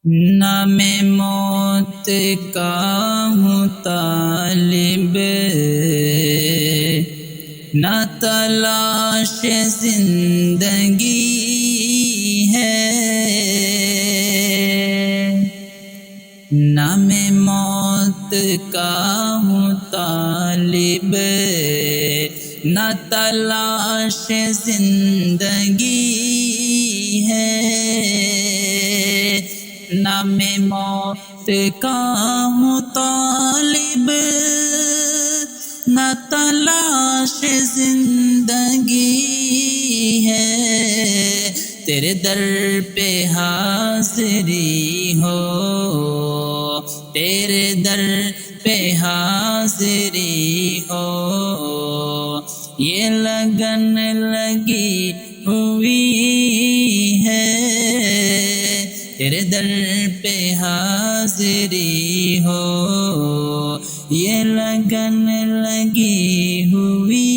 نہ میں موت کا ہوں طالب، نہ تلاش زندگی ہے، نہ میں موت کا ہوں طالب، نہ تلاش زندگی ہے، نہ میں موت کا ہوں طالب، نہ تلاش زندگی ہے، تیرے در پہ حاضری ہو، تیرے در پہ حاضری ہو، یہ لگن لگی ہوئی ہے، تیرے در پہ حاضری ہو، یہ لگن لگی ہوئی